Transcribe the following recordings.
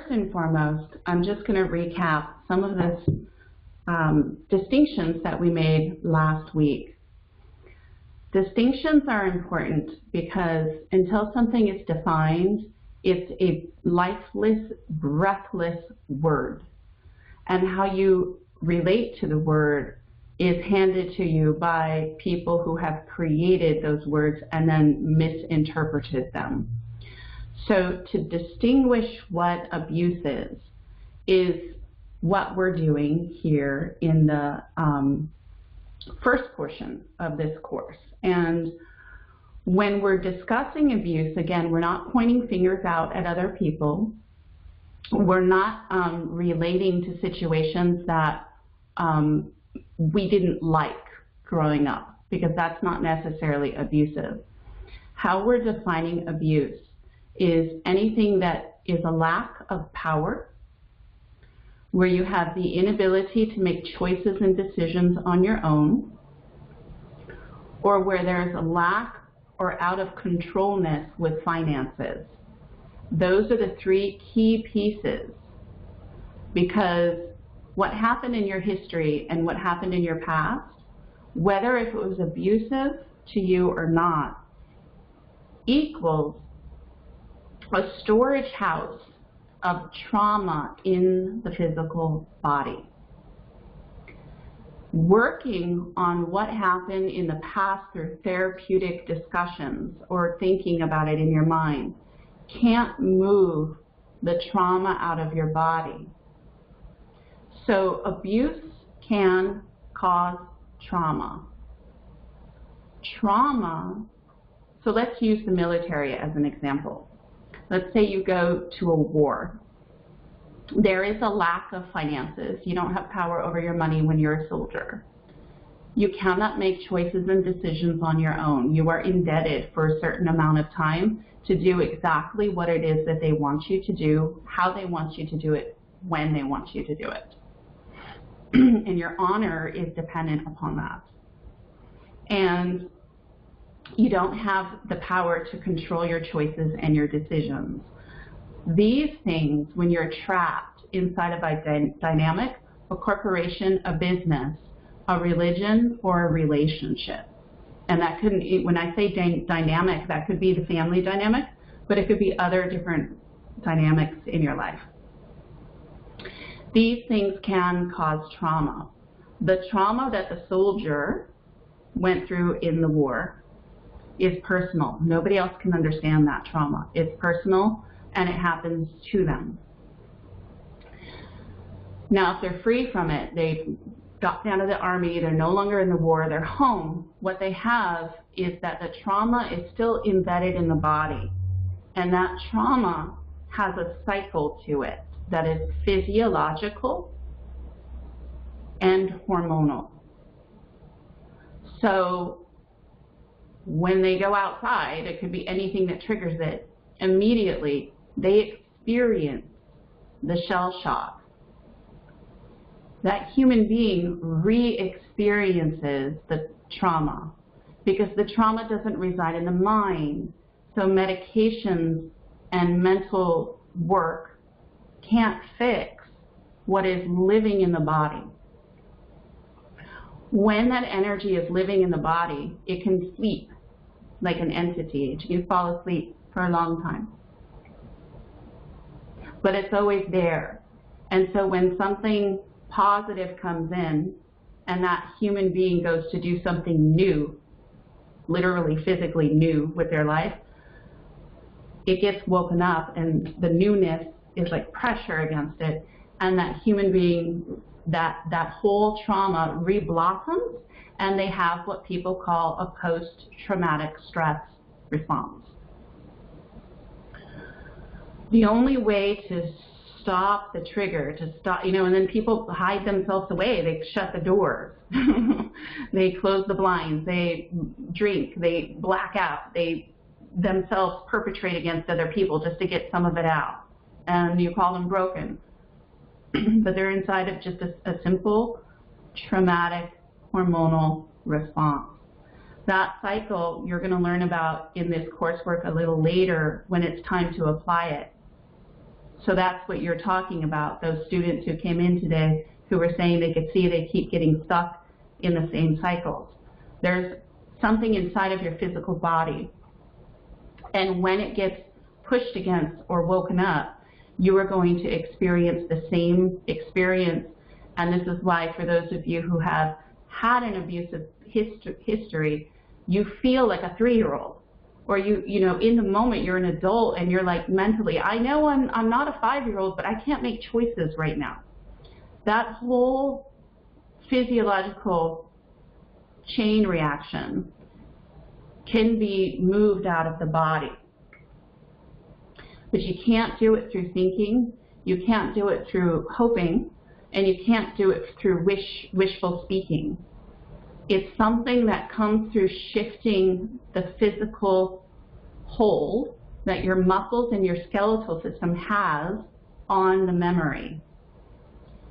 first and foremost, I'm just going to recap some of the distinctions that we made last week. Distinctions are important because until something is defined, it's a lifeless, breathless word. And how you relate to the word is handed to you by people who have created those words and then misinterpreted them. So to distinguish what abuse is what we're doing here in the first portion of this course. And when we're discussing abuse, again, we're not pointing fingers out at other people. We're not relating to situations that we didn't like growing up, because that's not necessarily abusive. How we're defining abuse is anything that is a lack of power, where you have the inability to make choices and decisions on your own, or where there's a lack or out of controlness with finances. Those are the three key pieces, because what happened in your history and what happened in your past, whether if it was abusive to you or not, equals a storage house of trauma in the physical body. Working on what happened in the past through therapeutic discussions or thinking about it in your mind can't move the trauma out of your body. So abuse can cause trauma. Trauma, so let's use the military as an example. Let's say you go to a war. There is a lack of finances. You don't have power over your money when you're a soldier. You cannot make choices and decisions on your own. You are indebted for a certain amount of time to do exactly what it is that they want you to do, how they want you to do it, when they want you to do it. And your honor is dependent upon that. And you don't have the power to control your choices and your decisions. These things, when you're trapped inside of a dynamic, a corporation, a business, a religion, or a relationship. And that could, when I say dynamic, that could be the family dynamic, but it could be other different dynamics in your life. These things can cause trauma. The trauma that the soldier went through in the war is personal. Nobody else can understand that trauma. It's personal, and it happens to them. Now, if they're free from it, they've gotten out of the army, they're no longer in the war, they're home, what they have is that the trauma is still embedded in the body. And that trauma has a cycle to it that is physiological and hormonal. So when they go outside, it could be anything that triggers it, immediately they experience the shell shock. That human being re-experiences the trauma because the trauma doesn't reside in the mind. So medications and mental work can't fix what is living in the body. When that energy is living in the body, it can sleep like an entity. You can fall asleep for a long time. But it's always there. And so when something positive comes in and that human being goes to do something new, literally physically new with their life, it gets woken up and the newness is like pressure against it, and that human being, that whole trauma re-blossoms, and they have what people call a post-traumatic stress response. The only way to stop the trigger, to stop, and then people hide themselves away. They shut the doors. They close the blinds. They drink. They black out. They themselves perpetrate against other people just to get some of it out. And you call them broken. But they're inside of just a simple traumatic hormonal response. That cycle you're going to learn about in this coursework a little later when it's time to apply it. So that's what you're talking about, those students who came in today who were saying they could see they keep getting stuck in the same cycles. There's something inside of your physical body, and when it gets pushed against or woken up, you are going to experience the same experience. And this is why, for those of you who have had an abusive history, you feel like a 3-year-old. Or you know, in the moment you're an adult and you're like mentally, I know I'm not a 5-year-old, but I can't make choices right now. That whole physiological chain reaction can be moved out of the body. But you can't do it through thinking, you can't do it through hoping, and you can't do it through wishful speaking. It's something that comes through shifting the physical hold that your muscles and your skeletal system has on the memory.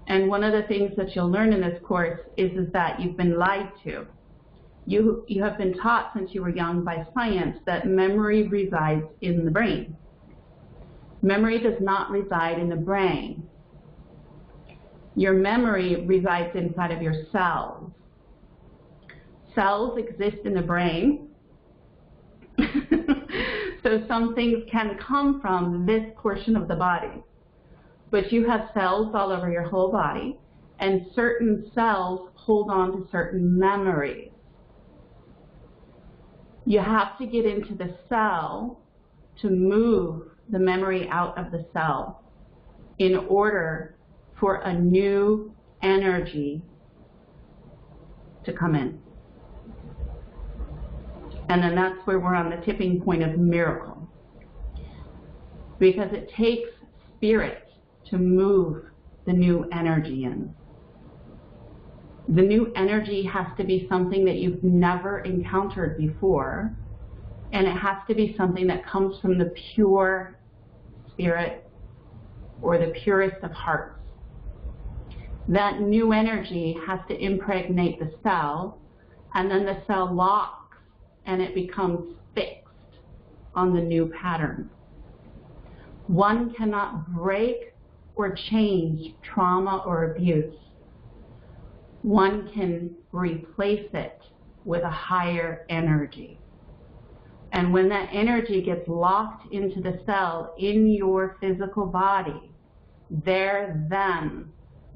And one of the things that you'll learn in this course is that you've been lied to. You have been taught since you were young by science that memory resides in the brain. Memory does not reside in the brain. Your memory resides inside of your cells. Cells exist in the brain, so some things can come from this portion of the body. But you have cells all over your whole body, and certain cells hold on to certain memories. You have to get into the cell to move the memory out of the cell in order for a new energy to come in. And then that's where we're on the tipping point of miracle. Because it takes spirit to move the new energy in. The new energy has to be something that you've never encountered before, and it has to be something that comes from the pure spirit or the purest of hearts. That new energy has to impregnate the cell, and then the cell locks and it becomes fixed on the new pattern. One cannot break or change trauma or abuse. One can replace it with a higher energy. And when that energy gets locked into the cell in your physical body, then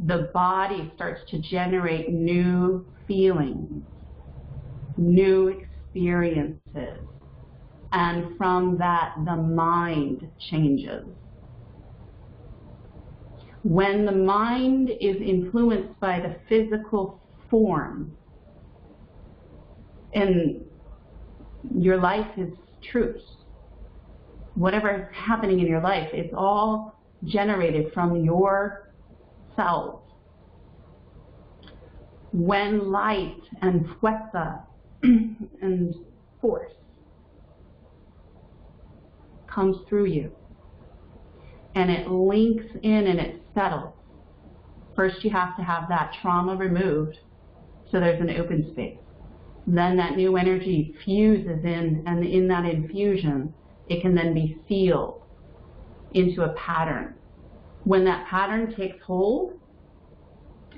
the body starts to generate new feelings, new experiences, and from that the mind changes. When the mind is influenced by the physical form, and your life is truth, whatever is happening in your life, it's all generated from your cells. When light and fuerza and force comes through you, and it links in and it settles. First you have to have that trauma removed so there's an open space. Then that new energy fuses in, and in that infusion it can then be sealed into a pattern. When that pattern takes hold,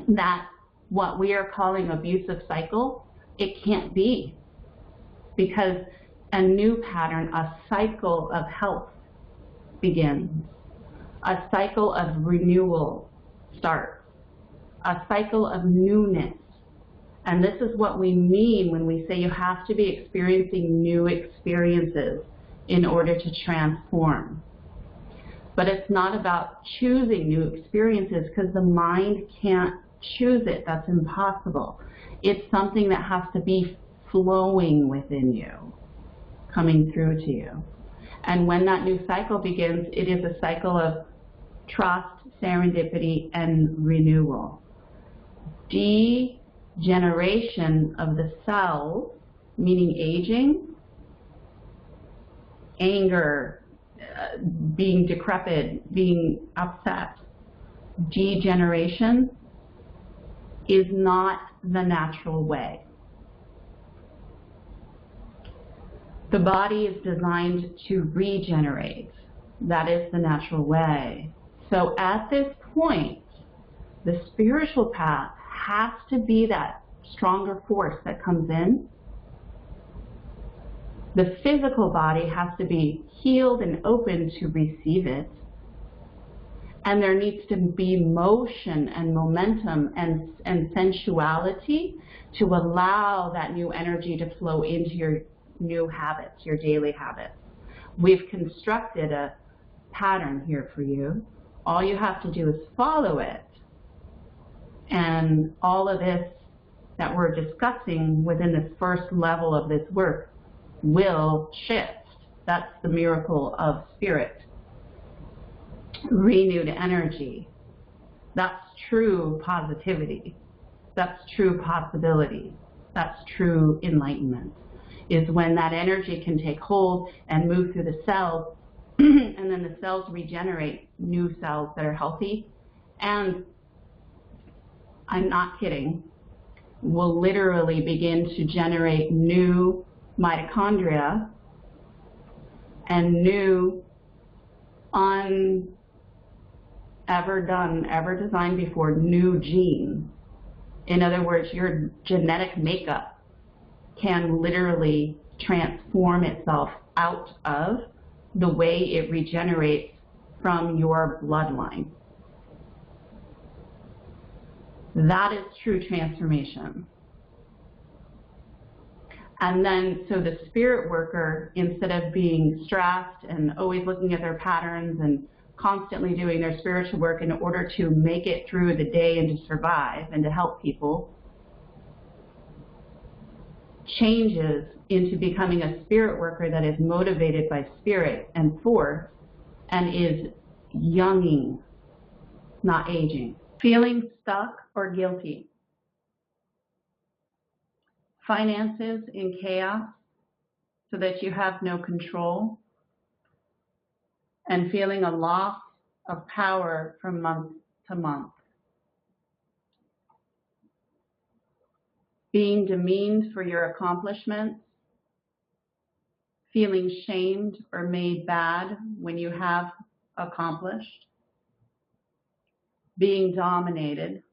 that what we are calling abusive cycle, it can't be, because a new pattern, a cycle of health begins. A cycle of renewal starts. A cycle of newness. And this is what we mean when we say you have to be experiencing new experiences in order to transform. But it's not about choosing new experiences, because the mind can't choose it. That's impossible. It's something that has to be flowing within you, coming through to you. And when that new cycle begins, it is a cycle of trust, serendipity, and renewal. Degeneration of the cells, meaning aging, anger, being decrepit, being upset. Degeneration is not the natural way. The body is designed to regenerate. That is the natural way. So at this point, the spiritual path has to be that stronger force that comes in. The physical body has to be healed and open to receive it. And there needs to be motion and momentum and sensuality to allow that new energy to flow into your new habits, your daily habits. We've constructed a pattern here for you. All you have to do is follow it. And all of this that we're discussing within this first level of this work will shift. That's the miracle of spirit. Renewed energy. That's true positivity. That's true possibility. That's true enlightenment. Is when that energy can take hold and move through the cells, and then the cells regenerate new cells that are healthy. And I'm not kidding, will literally begin to generate new mitochondria and new ever designed before new genes. In other words, your genetic makeup can literally transform itself out of the way it regenerates from your bloodline. That is true transformation. And then, so the spirit worker, instead of being stressed and always looking at their patterns and constantly doing their spiritual work in order to make it through the day and to survive and to help people, changes into becoming a spirit worker that is motivated by spirit and force and is younging, not aging. Feeling stuck or guilty. Finances in chaos so that you have no control, and feeling a loss of power from month to month. Being demeaned for your accomplishments, feeling shamed or made bad when you have accomplished, being dominated,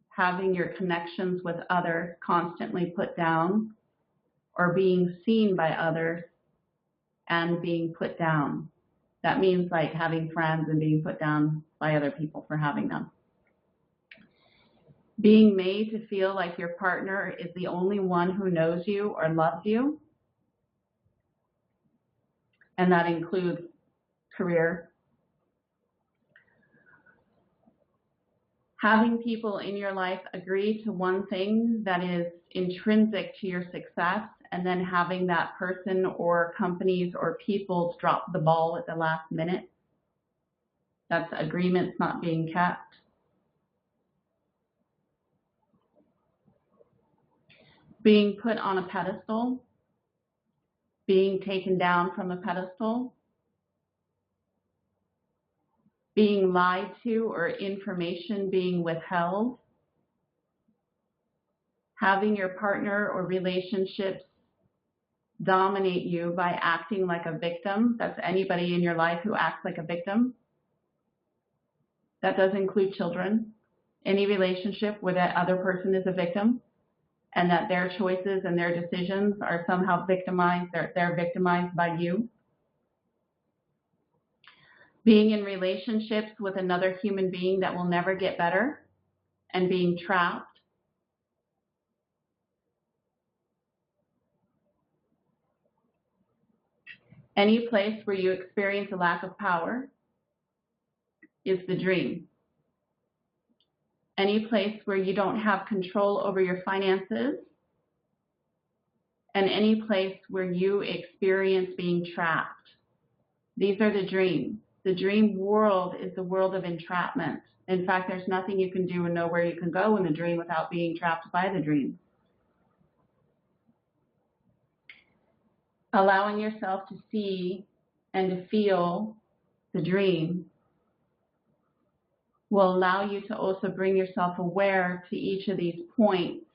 having your connections with others constantly put down, or being seen by others and being put down. That means like having friends and being put down by other people for having them. Being made to feel like your partner is the only one who knows you or loves you. And that includes career. Having people in your life agree to one thing that is intrinsic to your success, and then having that person or companies or people drop the ball at the last minute. That's agreements not being kept. Being put on a pedestal, being taken down from a pedestal, being lied to or information being withheld, having your partner or relationships dominate you by acting like a victim. That's anybody in your life who acts like a victim. That does include children. Any relationship where that other person is a victim and that their choices and their decisions are somehow victimized, they're victimized by you. Being in relationships with another human being that will never get better and being trapped. Any place where you experience a lack of power is the dream. Any place where you don't have control over your finances, and any place where you experience being trapped. These are the dreams. The dream world is the world of entrapment. In fact, there's nothing you can do and nowhere you can go in the dream without being trapped by the dream. Allowing yourself to see and to feel the dream will allow you to also bring yourself aware to each of these points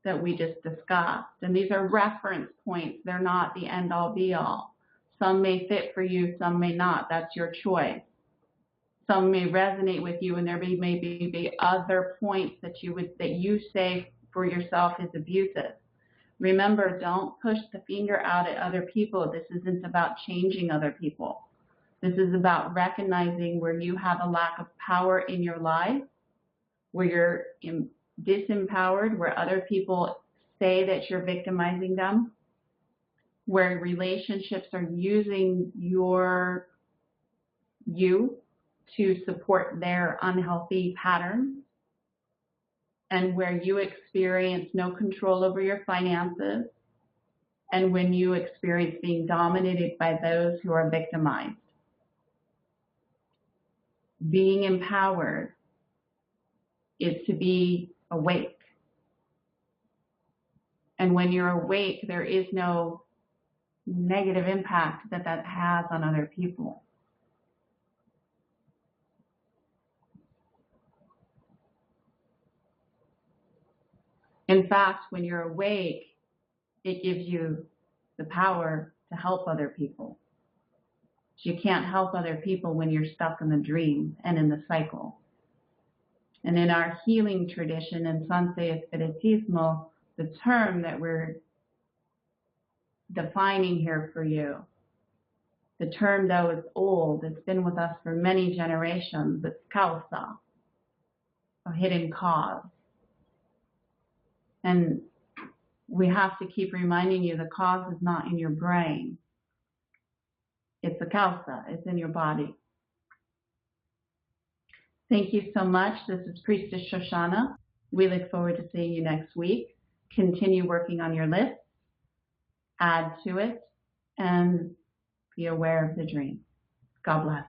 that we just discussed. And these are reference points. They're not the end-all be-all. Some may fit for you, some may not. That's your choice. some may resonate with you, and there may be other points that you say for yourself is abusive. Remember, don't push the finger out at other people. This isn't about changing other people. This is about recognizing where you have a lack of power in your life, where you're disempowered, where other people say that you're victimizing them, where relationships are using you to support their unhealthy patterns, and where you experience no control over your finances, and when you experience being dominated by those who are victimized. Being empowered is to be awake. And when you're awake, there is no negative impact that has on other people. In fact, when you're awake, it gives you the power to help other people. You can't help other people when you're stuck in the dream and in the cycle. And in our healing tradition in Sanse Espiritismo, the term that we're defining here for you, the term though is old, it's been with us for many generations, it's causa, a hidden cause. And we have to keep reminding you the cause is not in your brain. It's the causa, it's in your body. Thank you so much. This is Priestess Shoshana. We look forward to seeing you next week. Continue working on your list, add to it, and be aware of the dream. God bless.